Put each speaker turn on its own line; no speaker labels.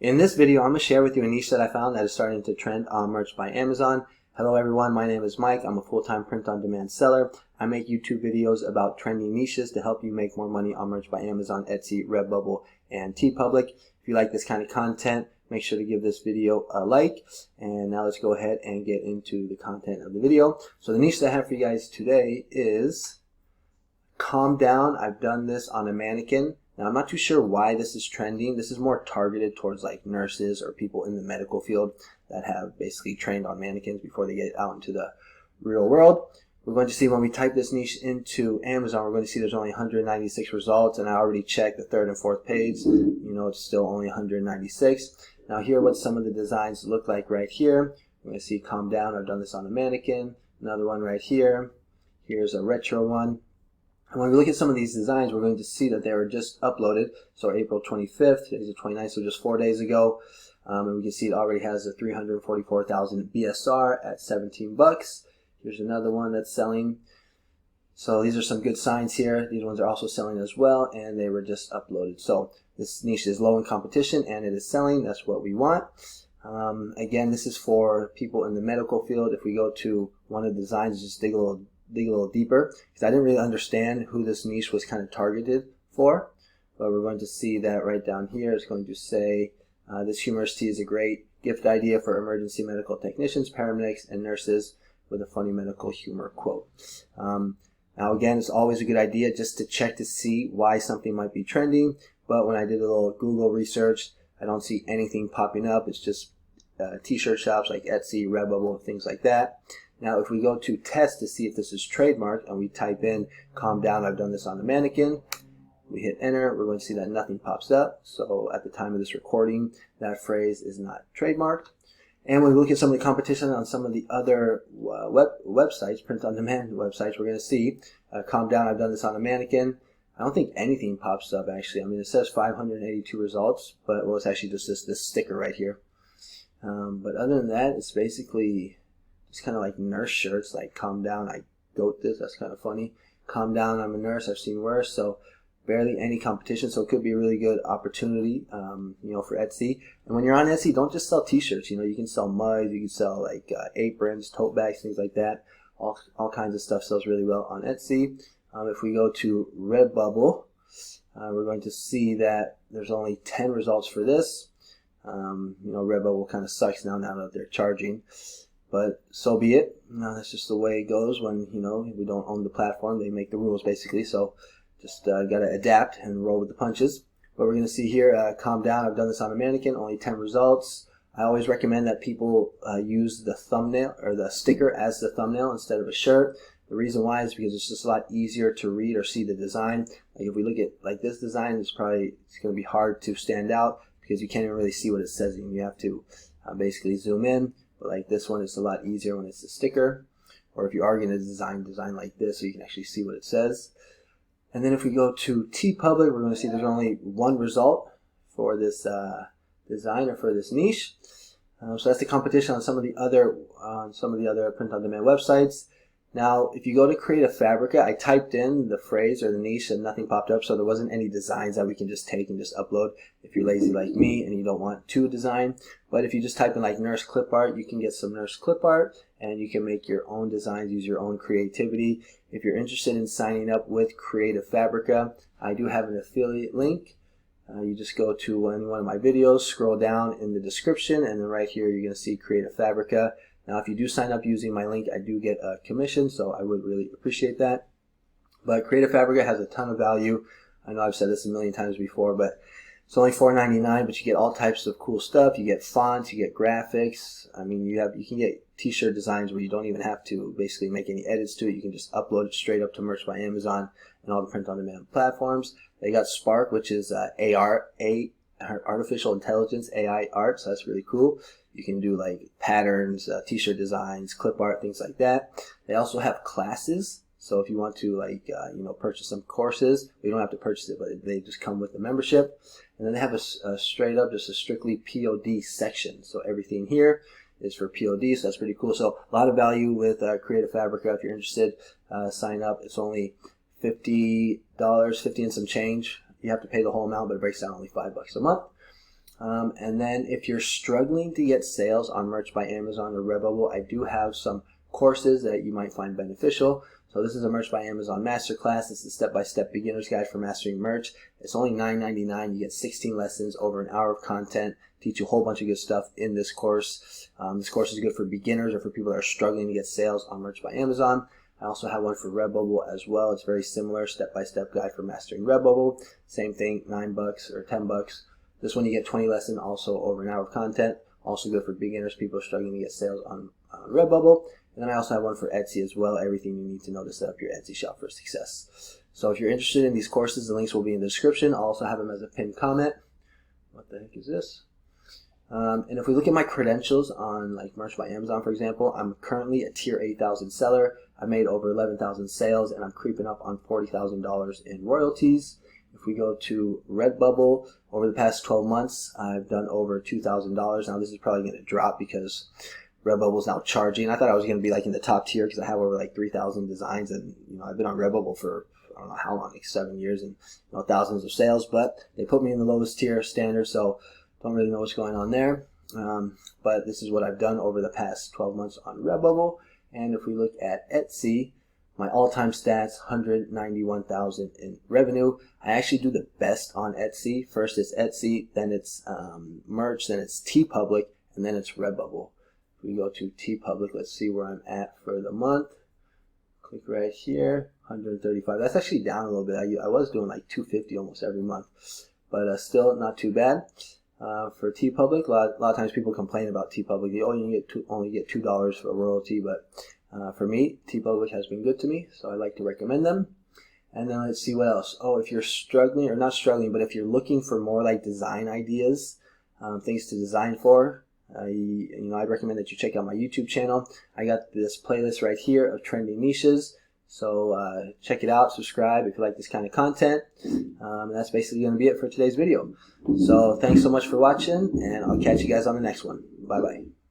In this video, I'm going to share with you a niche that I found that is starting to trend on Merch by Amazon. Hello everyone, my name is Mike. I'm a full-time print-on-demand seller. I make YouTube videos about trending niches to help you make more money on Merch by Amazon, Etsy, Redbubble, and TeePublic. If you like this kind of content, make sure to give this video a like. And now let's go ahead and get into the content of the video. So the niche that I have for you guys today is Calm Down. I've done this on a mannequin. Now, I'm not too sure why this is trending. This is more targeted towards like nurses or people in the medical field that have basically trained on mannequins before they get out into the real world. We're going to see when we type this niche into Amazon, we're going to see there's only 196 results, and I already checked the third and fourth page. You know, it's still only 196. Now, here are what some of the designs look like right here. We're going to see Calm Down. I've done this on a mannequin. Another one right here. Here's a retro one. And when we look at some of these designs, we're going to see that they were just uploaded. So April 25th, today's the 29th, so just 4 days ago. And we can see it already has a 344,000 BSR at 17 bucks. Here's another one that's selling. So these are some good signs here. These ones are also selling as well, and they were just uploaded. So this niche is low in competition, and it is selling. That's what we want. Again, this is for people in the medical field. If we go to one of the designs, just dig a little deeper, because I didn't really understand who this niche was kind of targeted for, but we're going to see that right down here. It's going to say this humorous tee is a great gift idea for emergency medical technicians, paramedics, and nurses, with a funny medical humor quote. Now again, it's always a good idea just to check to see why something might be trending, but when I did a little Google research, I don't see anything popping up. It's just t-shirt shops like Etsy, Redbubble, things like that. Now, if we go to test to see if this is trademarked and we type in Calm Down, I've done this on a mannequin, we hit enter, we're going to see that nothing pops up. So at the time of this recording, that phrase is not trademarked. And when we look at some of the competition on some of the other websites, print-on-demand websites, we're going to see Calm Down, I've done this on a mannequin. I don't think anything pops up, actually. I mean, it says 582 results, but well, it's actually just this sticker right here. But other than that, it's basically it's kind of like nurse shirts, like Calm Down, I goat this. That's kind of funny. Calm Down, I'm a nurse, I've seen worse. So barely any competition, so it could be a really good opportunity, for Etsy. And when you're on Etsy, don't just sell t-shirts. You can sell mugs, you can sell like aprons, tote bags, things like that. All kinds of stuff sells really well on Etsy. If we go to Redbubble, we're going to see that there's only 10 results for this. Redbubble kind of sucks now that they're charging. But so be it. That's just the way it goes when, we don't own the platform. They make the rules, basically. So just got to adapt and roll with the punches. But we're going to see here, Calm Down. I've done this on a mannequin. Only 10 results. I always recommend that people use the thumbnail or the sticker as the thumbnail instead of a shirt. The reason why is because it's just a lot easier to read or see the design. Like if we look at like this design, it's going to be hard to stand out because you can't even really see what it says. You have to basically zoom in. But like this one, it's a lot easier when it's a sticker, or if you are going to design like this, so you can actually see what it says. And then if we go to TeePublic, we're going to see there's only one result for this design or for this niche. So that's the competition on some of the other print-on-demand websites. Now, if you go to create a Fabrica, I typed in the phrase or the niche and nothing popped up, so there wasn't any designs that we can just take and just upload if you're lazy like me and you don't want to design. But if you just type in like nurse clip art, you can get some nurse clip art and you can make your own designs, use your own creativity. If you're interested in signing up with Create a Fabrica, I do have an affiliate link. You just go to any one of my videos, scroll down in the description, and then right here you're going to see Create a Fabrica. Now, if you do sign up using my link, I do get a commission, so I would really appreciate that. But Create a Fabrica has a ton of value. I know I've said this a million times before, but it's only $4.99, but you get all types of cool stuff. You get fonts, you get graphics. I mean, you can get t-shirt designs where you don't even have to basically make any edits to it. You can just upload it straight up to Merch by Amazon and all the print-on-demand platforms. They got Spark, which is artificial intelligence, AI art, so that's really cool. You can do like patterns, t-shirt designs, clip art, things like that. They also have classes. So if you want to purchase some courses, you don't have to purchase it, but they just come with the membership. And then they have a straight up, just a strictly POD section. So everything here is for POD, so that's pretty cool. So a lot of value with Create a Fabrica. If you're interested, sign up. It's only $50, 50 and some change. You have to pay the whole amount, but it breaks down only $5 a month. And then if you're struggling to get sales on Merch by Amazon or Redbubble, I do have some courses that you might find beneficial. So this is a Merch by Amazon masterclass. It's a step-by-step beginner's guide for mastering merch. It's only $9.99. You get 16 lessons, over an hour of content, teach you a whole bunch of good stuff in this course. This course is good for beginners or for people that are struggling to get sales on Merch by Amazon. I also have one for Redbubble as well. It's very similar, step-by-step guide for mastering Redbubble. Same thing, $9 or $10. This one you get 20 lessons, also over an hour of content. Also good for beginners, people struggling to get sales on Redbubble. And then I also have one for Etsy as well, everything you need to know to set up your Etsy shop for success. So if you're interested in these courses, the links will be in the description. I'll also have them as a pinned comment. What the heck is this? And if we look at my credentials on like Merch by Amazon, for example, I'm currently a tier 8,000 seller. I made over 11,000 sales, and I'm creeping up on $40,000 in royalties. If we go to Redbubble, over the past 12 months, I've done over $2,000. Now this is probably going to drop because Redbubble's now charging. I thought I was going to be like in the top tier because I have over like 3,000 designs, and I've been on Redbubble for I don't know how long, like 7 years, and thousands of sales. But they put me in the lowest tier standard, so don't really know what's going on there. But this is what I've done over the past 12 months on Redbubble. And if we look at Etsy, my all-time stats, 191,000 in revenue. I actually do the best on Etsy. First it's Etsy, then it's Merch, then it's TeePublic, and then it's Redbubble. If we go to TeePublic, let's see where I'm at for the month. Click right here, 135. That's actually down a little bit. I was doing like 250 almost every month, but still not too bad. For TeePublic, a lot of times people complain about TeePublic. You only get $2 for a royalty, but for me, TeePublic has been good to me, so I like to recommend them. And then let's see what else. Oh, if you're struggling, or not struggling, but if you're looking for more like design ideas, things to design for, I'd recommend that you check out my YouTube channel. I got this playlist right here of trending niches. So check it out, subscribe if you like this kind of content. That's basically going to be it for today's video. So thanks so much for watching, and I'll catch you guys on the next one. Bye-bye.